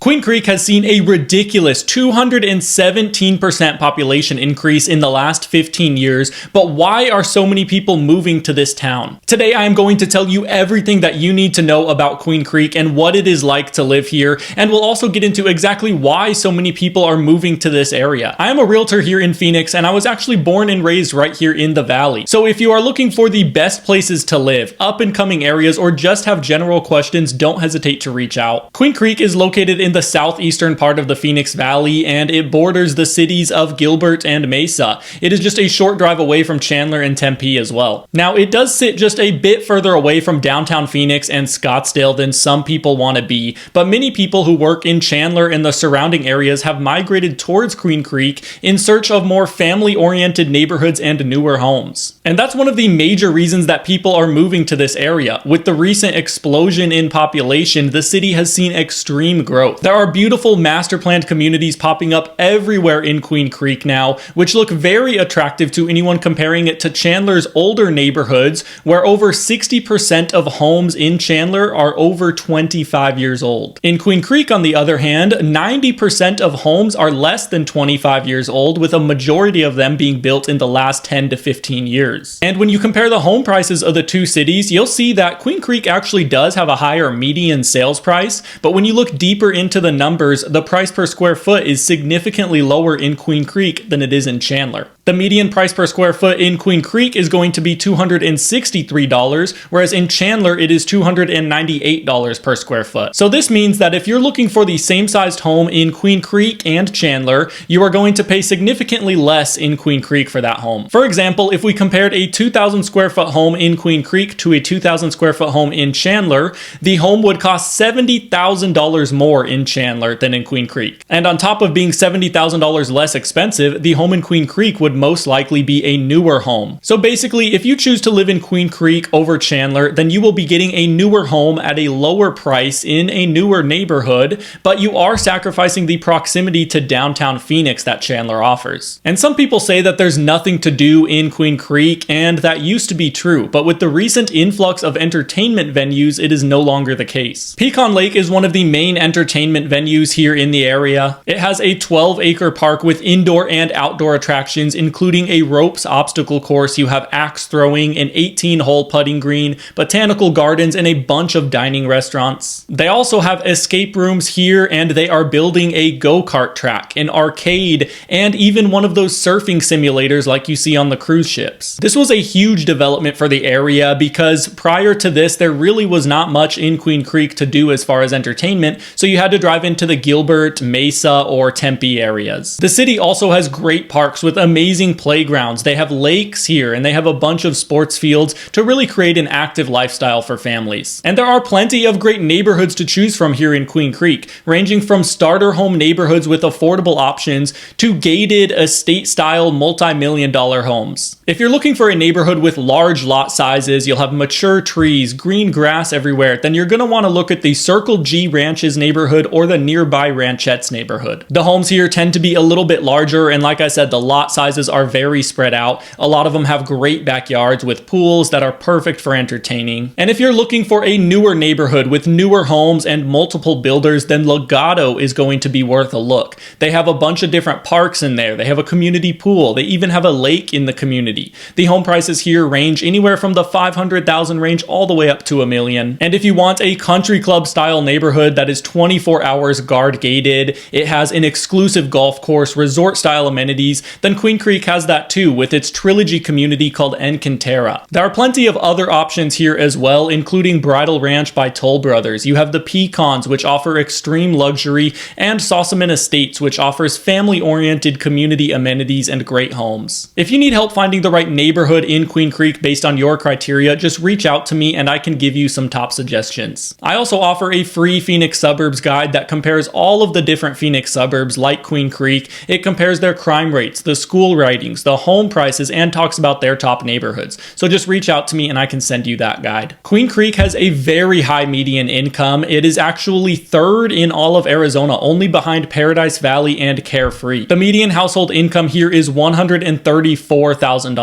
Queen Creek has seen a ridiculous 217% population increase in the last 15 years, but why are so many people moving to this town? Today I am going to tell you everything that you need to know about Queen Creek and what it is like to live here, and we'll also get into exactly why so many people are moving to this area. I am a realtor here in Phoenix, and I was actually born and raised right here in the Valley. So if you are looking for the best places to live, up and coming areas, or just have general questions, don't hesitate to reach out. Queen Creek is located in the southeastern part of the Phoenix Valley, and it borders the cities of Gilbert and Mesa. It is just a short drive away from Chandler and Tempe as well. Now, it does sit just a bit further away from downtown Phoenix and Scottsdale than some people want to be, but many people who work in Chandler and the surrounding areas have migrated towards Queen Creek in search of more family-oriented neighborhoods and newer homes. And that's one of the major reasons that people are moving to this area. With the recent explosion in population, the city has seen extreme growth. There are beautiful master planned communities popping up everywhere in Queen Creek now, which look very attractive to anyone comparing it to Chandler's older neighborhoods, where over 60% of homes in Chandler are over 25 years old. In Queen Creek, on the other hand, 90% of homes are less than 25 years old, with a majority of them being built in the last 10 to 15 years. And when you compare the home prices of the two cities, you'll see that Queen Creek actually does have a higher median sales price, but when you look deeper into the numbers, the price per square foot is significantly lower in Queen Creek than it is in Chandler. The median price per square foot in Queen Creek is going to be $263, whereas in Chandler it is $298 per square foot. So this means that if you're looking for the same sized home in Queen Creek and Chandler, you are going to pay significantly less in Queen Creek for that home. For example, if we compared a 2,000 square foot home in Queen Creek to a 2,000 square foot home in Chandler, the home would cost $70,000 more in Chandler than in Queen Creek. And on top of being $70,000 less expensive, the home in Queen Creek would most likely be a newer home. So basically, if you choose to live in Queen Creek over Chandler, then you will be getting a newer home at a lower price in a newer neighborhood, but you are sacrificing the proximity to downtown Phoenix that Chandler offers. And some people say that there's nothing to do in Queen Creek, and that used to be true, but with the recent influx of entertainment venues, it is no longer the case. Pecan Lake is one of the main entertainment venues here in the area. It has a 12-acre park with indoor and outdoor attractions, including a ropes obstacle course. You have axe throwing, an 18-hole putting green, botanical gardens, and a bunch of dining restaurants. They also have escape rooms here, and they are building a go-kart track, an arcade, and even one of those surfing simulators like you see on the cruise ships. This was a huge development for the area because prior to this, there really was not much in Queen Creek to do as far as entertainment, so you had to drive into the Gilbert, Mesa, or Tempe areas. The city also has great parks with amazing playgrounds. They have lakes here, and they have a bunch of sports fields to really create an active lifestyle for families. And there are plenty of great neighborhoods to choose from here in Queen Creek, ranging from starter home neighborhoods with affordable options to gated estate-style multi-million-dollar homes. If you're looking for a neighborhood with large lot sizes, you'll have mature trees, green grass everywhere, then you're going to want to look at the Circle G Ranches neighborhood or the nearby Ranchettes neighborhood. The homes here tend to be a little bit larger, and like I said, the lot sizes are very spread out. A lot of them have great backyards with pools that are perfect for entertaining. And if you're looking for a newer neighborhood with newer homes and multiple builders, then Legato is going to be worth a look. They have a bunch of different parks in there. They have a community pool. They even have a lake in the community. The home prices here range anywhere from the $500,000 range all the way up to $1 million. And if you want a country club style neighborhood that is 24 hours guard gated, it has an exclusive golf course, resort style amenities, then Queen Creek has that too with its trilogy community called Encantera. There are plenty of other options here as well, including Bridal Ranch by Toll Brothers. You have the Pecans, which offer extreme luxury, and Sossaman Estates, which offers family-oriented community amenities and great homes. If you need help finding the right neighborhood in Queen Creek based on your criteria, just reach out to me and I can give you some top suggestions. I also offer a free Phoenix suburbs guide that compares all of the different Phoenix suburbs like Queen Creek. It compares their crime rates, the school ratings, the home prices, and talks about their top neighborhoods. So just reach out to me and I can send you that guide. Queen Creek has a very high median income. It is actually third in all of Arizona, only behind Paradise Valley and Carefree. The median household income here is $134,000.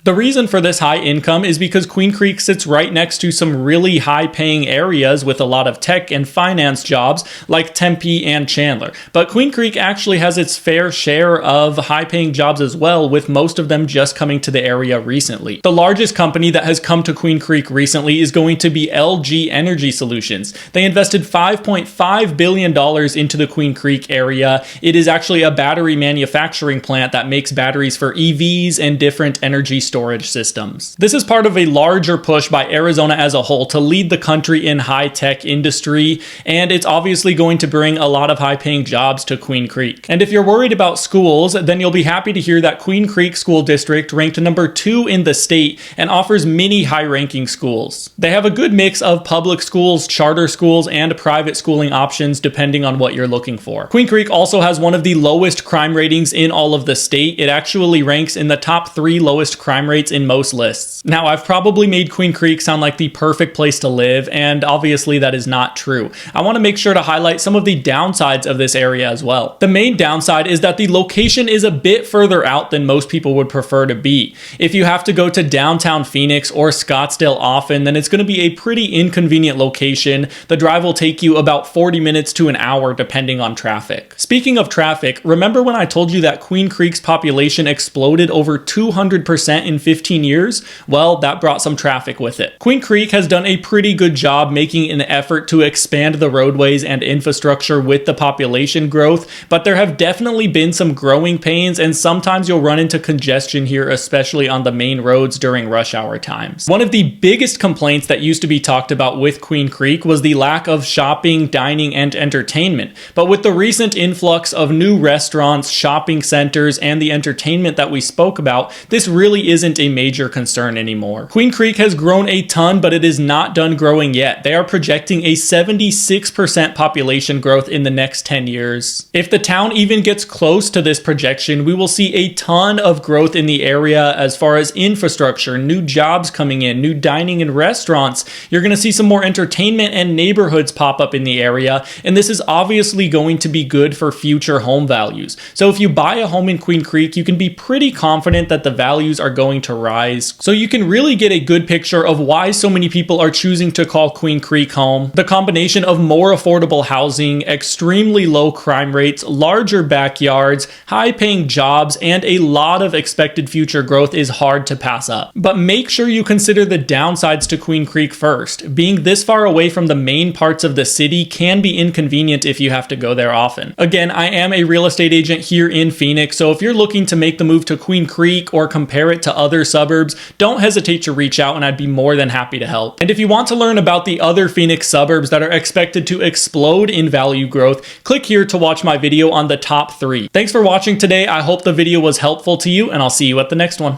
The reason for this high income is because Queen Creek sits right next to some really high paying areas with a lot of tech and finance jobs, like Tempe and Chandler. But Queen Creek actually has its fair share of high-paying jobs as well, with most of them just coming to the area recently. The largest company that has come to Queen Creek recently is going to be LG Energy Solutions. They invested $5.5 billion into the Queen Creek area. It is actually a battery manufacturing plant that makes batteries for EVs and different energy storage systems. This is part of a larger push by Arizona as a whole to lead the country in high-tech industry, and it's obviously going to bring a lot of high-paying jobs to Queen Creek. And if you're worried about schools, then you'll be happy to hear that Queen Creek School District ranked number 2 in the state and offers many high-ranking schools. They have a good mix of public schools, charter schools, and private schooling options depending on what you're looking for. Queen Creek also has one of the lowest crime ratings in all of the state. It actually ranks in the top 3 lowest crime rates in most lists. Now, I've probably made Queen Creek sound like the perfect place to live, and obviously that is not true. I want to make sure to highlight some of the downsides of this area as well. The main downside is that the location is a bit further out than most people would prefer to be. If you have to go to downtown Phoenix or Scottsdale often, then it's going to be a pretty inconvenient location. The drive will take you about 40 minutes to an hour depending on traffic. Speaking of traffic, remember when I told you that Queen Creek's population exploded over 200% in 15 years? Well, that brought some traffic with it. Queen Creek has done a pretty good job making an effort to expand the roadways and infrastructure with the population growth, but there have definitely been some growing pains, and sometimes you'll run into congestion here, especially on the main roads during rush hour times. One of the biggest complaints that used to be talked about with Queen Creek was the lack of shopping, dining, and entertainment. But with the recent influx of new restaurants, shopping centers, and the entertainment that we spoke about, this really isn't a major concern anymore. Queen Creek has grown a ton, but it is not done growing yet. They are projecting a 76% population growth in the next 10 years. If the town even gets close to this projection, we will see a ton of growth in the area as far as infrastructure, new jobs coming in, new dining and restaurants. You're going to see some more entertainment and neighborhoods pop up in the area, and this is obviously going to be good for future home values. So if you buy a home in Queen Creek, you can be pretty confident that the values are going to rise. So you can really get a good picture of why so many people are choosing to call Queen Creek home. The combination of more affordable housing, extremely low crime rates, larger backyards, high-paying jobs, and a lot of expected future growth is hard to pass up. But make sure you consider the downsides to Queen Creek first. Being this far away from the main parts of the city can be inconvenient if you have to go there often. Again, I am a real estate agent here in Phoenix, so if you're looking to make the move to Queen Creek or compare it to other suburbs, don't hesitate to reach out and I'd be more than happy to help. And if you want to learn about the other Phoenix suburbs that are expected to explode in value growth, click here to watch my video on the top 3. Thanks for watching today. I hope the video was helpful to you, and I'll see you at the next one.